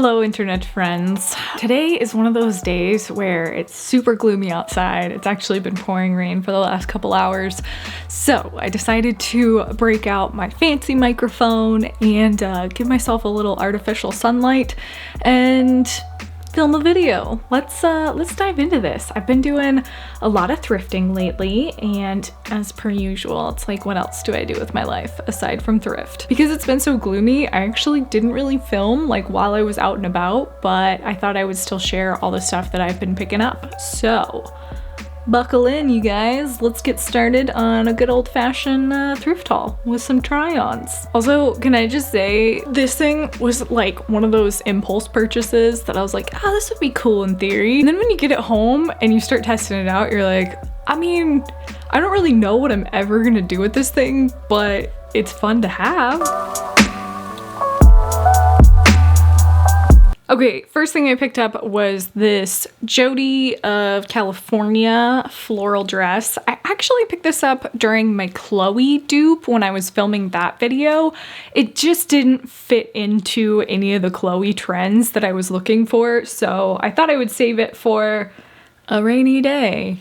Hello internet friends. Today is one of those days where it's super gloomy outside. It's actually been pouring rain for the last couple hours. So I decided to break out my fancy microphone and give myself a little artificial sunlight and film a video. Let's dive into this. I've been doing a lot of thrifting lately, and as per usual, it's like, what else do I do with my life aside from thrift? Because it's been so gloomy, I actually didn't really film like while I was out and about, but I thought I would still share all the stuff that I've been picking up. So buckle in, you guys. Let's get started on a good old-fashioned thrift haul with some try-ons. Also, can I just say, this thing was like one of those impulse purchases that I was like, oh, this would be cool in theory. And then when you get it home and you start testing it out, you're like, I mean, I don't really know what I'm ever gonna do with this thing, but it's fun to have. Okay, first thing I picked up was this Jody of California floral dress. I actually picked this up during my Chloe dupe when I was filming that video. It just didn't fit into any of the Chloe trends that I was looking for, so I thought I would save it for a rainy day.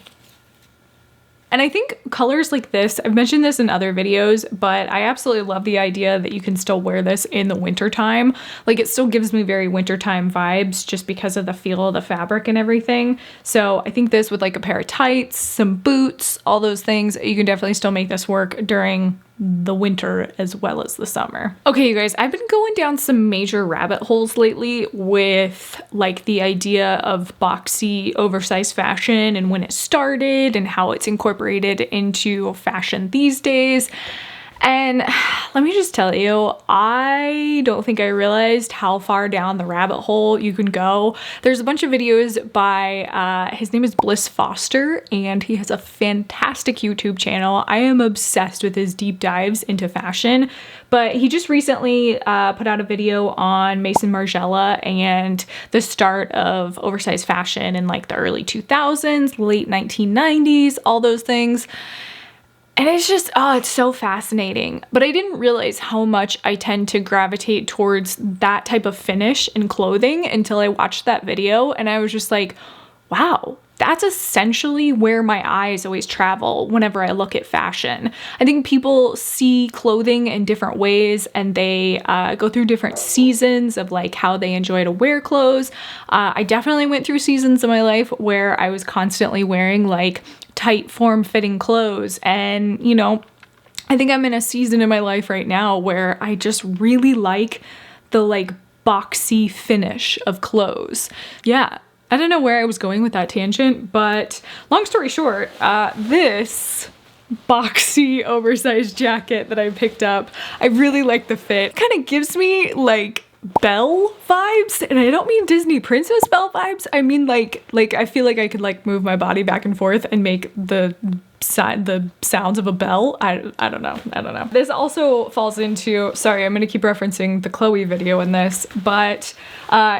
And I think colors like this, I've mentioned this in other videos, but I absolutely love the idea that you can still wear this in the winter time. Like, it still gives me very wintertime vibes just because of the feel of the fabric and everything. So I think this with like a pair of tights, some boots, all those things, you can definitely still make this work during the winter as well as the summer. Okay, you guys, I've been going down some major rabbit holes lately with like the idea of boxy oversized fashion and when it started and how it's incorporated into fashion these days. And let me just tell you, I don't think I realized how far down the rabbit hole you can go. There's a bunch of videos by, his name is Bliss Foster, and he has a fantastic YouTube channel. I am obsessed with his deep dives into fashion, but he just recently put out a video on Maison Margiela and the start of oversized fashion in like the early 2000s, late 1990s, all those things. And it's just, oh, it's so fascinating. But I didn't realize how much I tend to gravitate towards that type of finish in clothing until I watched that video. And I was just like, wow, that's essentially where my eyes always travel whenever I look at fashion. I think people see clothing in different ways, and they go through different seasons of like how they enjoy to wear clothes. I definitely went through seasons of my life where I was constantly wearing like tight form-fitting clothes, and you know, I think I'm in a season in my life right now where I just really like the like boxy finish of clothes. Yeah, I don't know where I was going with that tangent, but long story short, this boxy oversized jacket that I picked up, I really like the fit. It kind of gives me like Belle vibes, and I don't mean Disney Princess Belle vibes. I mean like I feel like I could like move my body back and forth and make the sounds of a bell. I don't know. This also falls into, sorry, I'm gonna keep referencing the Chloe video in this, but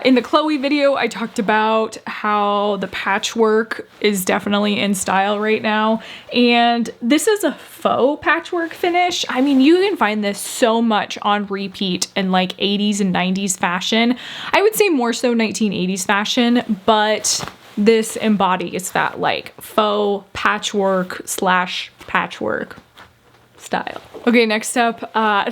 in the Chloe video, I talked about how the patchwork is definitely in style right now, and this is a faux patchwork finish. I mean, you can find this so much on repeat in like 80s and 90s fashion. I would say more so 1980s fashion, but this embodies that like faux patchwork slash patchwork style. Okay, next up,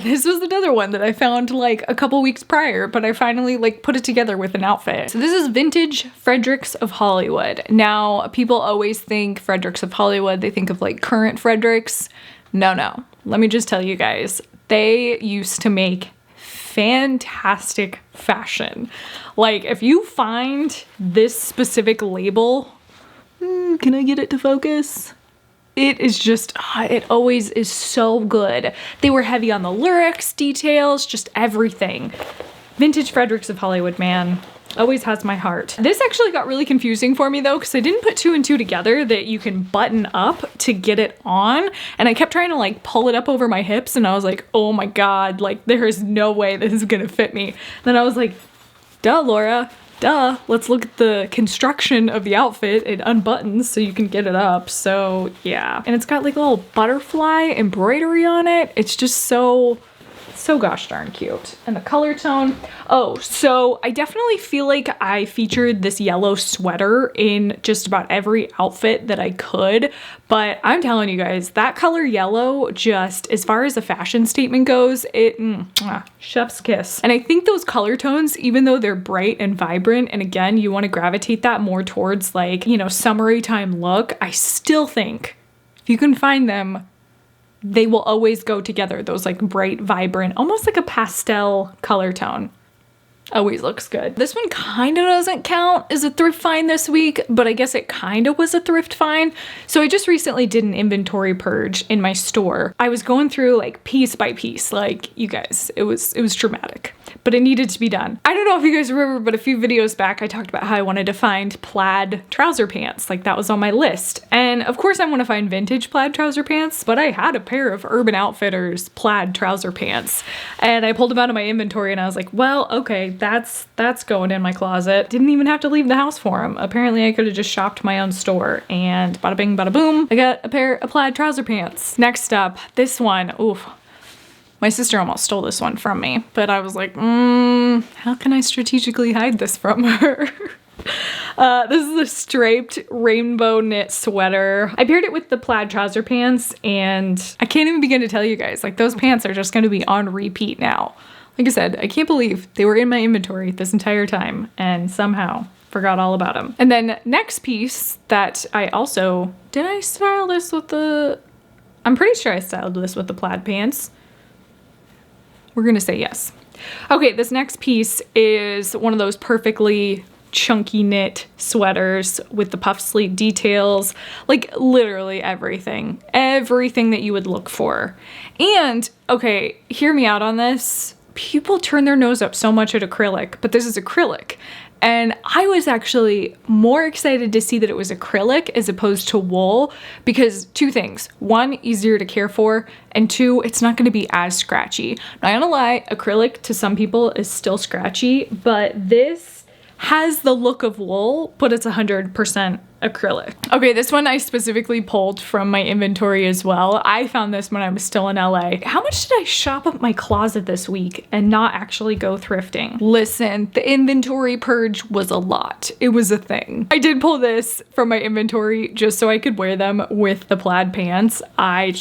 this was another one that I found like a couple weeks prior, but I finally like put it together with an outfit. So this is vintage Fredericks of Hollywood. Now, people always think Fredericks of Hollywood, they think of like current Fredericks. No. Let me just tell you guys, they used to make fantastic fashion. Like, if you find this specific label, can I get it to focus? It is just, it always is so good. They were heavy on the lyrics, details, just everything. Vintage Fredericks of Hollywood, man. Always has my heart. This actually got really confusing for me though, because I didn't put two and two together that you can button up to get it on. And I kept trying to like pull it up over my hips, and I was like, oh my God, like there is no way this is gonna fit me. Then I was like, duh, Laura, duh. Let's look at the construction of the outfit. It unbuttons so you can get it up. So yeah. And it's got like a little butterfly embroidery on it. It's just so so gosh darn cute. And the color tone. Oh, so I definitely feel like I featured this yellow sweater in just about every outfit that I could, but I'm telling you guys, that color yellow, just as far as a fashion statement goes, it, chef's kiss. And I think those color tones, even though they're bright and vibrant, and again, you want to gravitate that more towards like, you know, summery time look, I still think if you can find them, they will always go together. Those like bright, vibrant, almost like a pastel color tone. Always looks good. This one kind of doesn't count as a thrift find this week, but I guess it kind of was a thrift find. So I just recently did an inventory purge in my store. I was going through like piece by piece, like you guys, it was dramatic, but it needed to be done. I don't know if you guys remember, but a few videos back, I talked about how I wanted to find plaid trouser pants. Like that was on my list. And of course I want to find vintage plaid trouser pants, but I had a pair of Urban Outfitters plaid trouser pants and I pulled them out of my inventory and I was like, well, okay, that's going in my closet. Didn't even have to leave the house for them. Apparently I could have just shopped my own store and bada bing, bada boom. I got a pair of plaid trouser pants. Next up, this one, oof. My sister almost stole this one from me, but I was like, how can I strategically hide this from her? This is a striped rainbow knit sweater. I paired it with the plaid trouser pants and I can't even begin to tell you guys, like those pants are just gonna be on repeat now. Like I said, I can't believe they were in my inventory this entire time and somehow forgot all about them. And then next piece that I also, did I style this with the, I'm pretty sure I styled this with the plaid pants. We're gonna say yes. Okay, this next piece is one of those perfectly chunky knit sweaters with the puff sleeve details, like literally everything that you would look for. And okay, hear me out on this. People turn their nose up so much at acrylic, but this is acrylic. And I was actually more excited to see that it was acrylic as opposed to wool because two things. One, easier to care for, and two, it's not gonna be as scratchy. Not gonna lie, acrylic to some people is still scratchy, but this has the look of wool, but it's 100% acrylic. Okay, this one I specifically pulled from my inventory as well. I found this when I was still in LA. How much did I shop up my closet this week and not actually go thrifting? Listen, the inventory purge was a lot. It was a thing. I did pull this from my inventory just so I could wear them with the plaid pants. I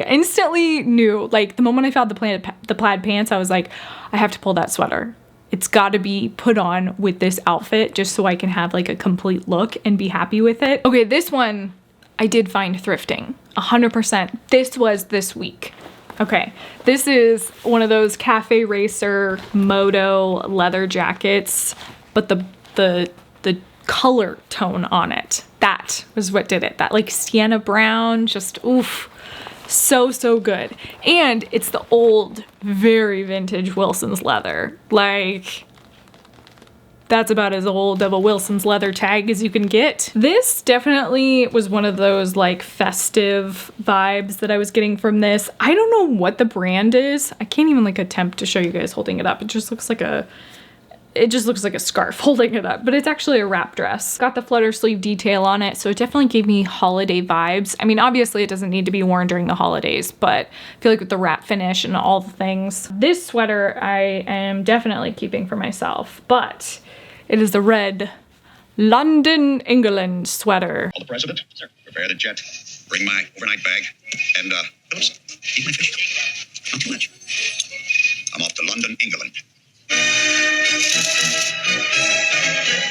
instantly knew, like the moment I found the plaid pants, I was like, I have to pull that sweater. It's got to be put on with this outfit just so I can have like a complete look and be happy with it. Okay, this one I did find thrifting, 100%. This was this week. Okay, this is one of those Cafe Racer Moto leather jackets, but the color tone on it, that was what did it. That like sienna brown, just oof. So good. And it's the old, very vintage Wilson's leather. Like, that's about as old of a Wilson's leather tag as you can get. This definitely was one of those like festive vibes that I was getting from this. I don't know what the brand is. I can't even like attempt to show you guys holding it up. It just looks like a scarf holding it up, but it's actually a wrap dress. Got the flutter sleeve detail on it, so it definitely gave me holiday vibes. I mean, obviously it doesn't need to be worn during the holidays, but I feel like with the wrap finish and all the things. This sweater I am definitely keeping for myself, but it is the red London, England sweater. Call the president. Sir. Prepare the jet. Bring my overnight bag. And, Phillips, eat my fish. Not too much. I'm off to London, England.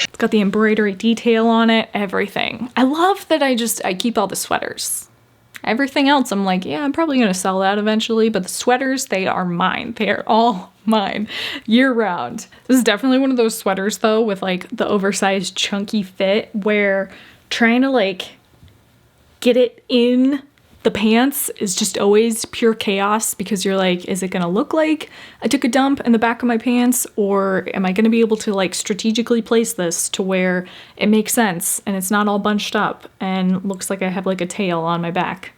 It's got the embroidery detail on it, everything. I love that I keep all the sweaters. Everything else, I'm like, yeah, I'm probably gonna sell that eventually, but the sweaters, they are mine. They are all mine, year round. This is definitely one of those sweaters though, with like the oversized chunky fit where trying to like get it in the pants is just always pure chaos because you're like, is it gonna look like I took a dump in the back of my pants, or am I gonna be able to like strategically place this to where it makes sense and it's not all bunched up and looks like I have like a tail on my back.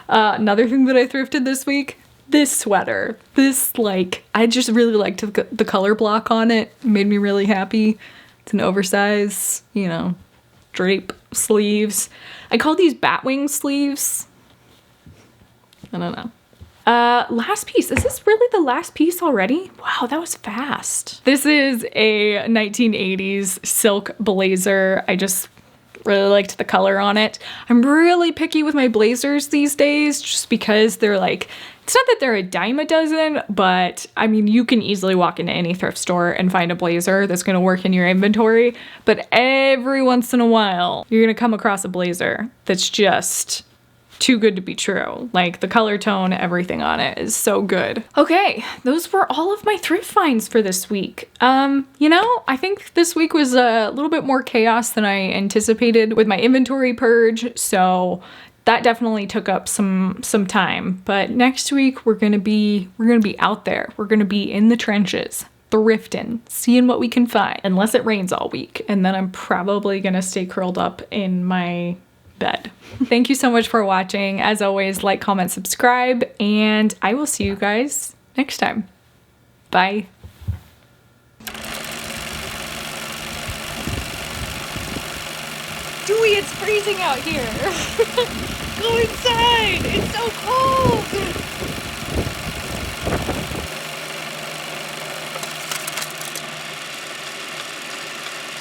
Another thing that I thrifted this week, this sweater. This, like, I just really liked the color block on it. It made me really happy. It's an oversized, you know, drape sleeves. I call these batwing sleeves. I don't know. Last piece. Is this really the last piece already? Wow, that was fast. This is a 1980s silk blazer. I just really liked the color on it. I'm really picky with my blazers these days just because they're like, it's not that they're a dime a dozen, but I mean, you can easily walk into any thrift store and find a blazer that's gonna work in your inventory. But every once in a while, you're gonna come across a blazer that's just too good to be true. Like the color tone, everything on it is so good. Okay, those were all of my thrift finds for this week. You know, I think this week was a little bit more chaos than I anticipated with my inventory purge, so that definitely took up some time. But next week we're gonna be out there. We're gonna be in the trenches, thrifting, seeing what we can find, unless it rains all week, and then I'm probably gonna stay curled up in my bed. Thank you so much for watching. As always, like, comment, subscribe, and I will see you guys next time. Bye. Dewey, it's freezing out here. Go inside. It's so cold.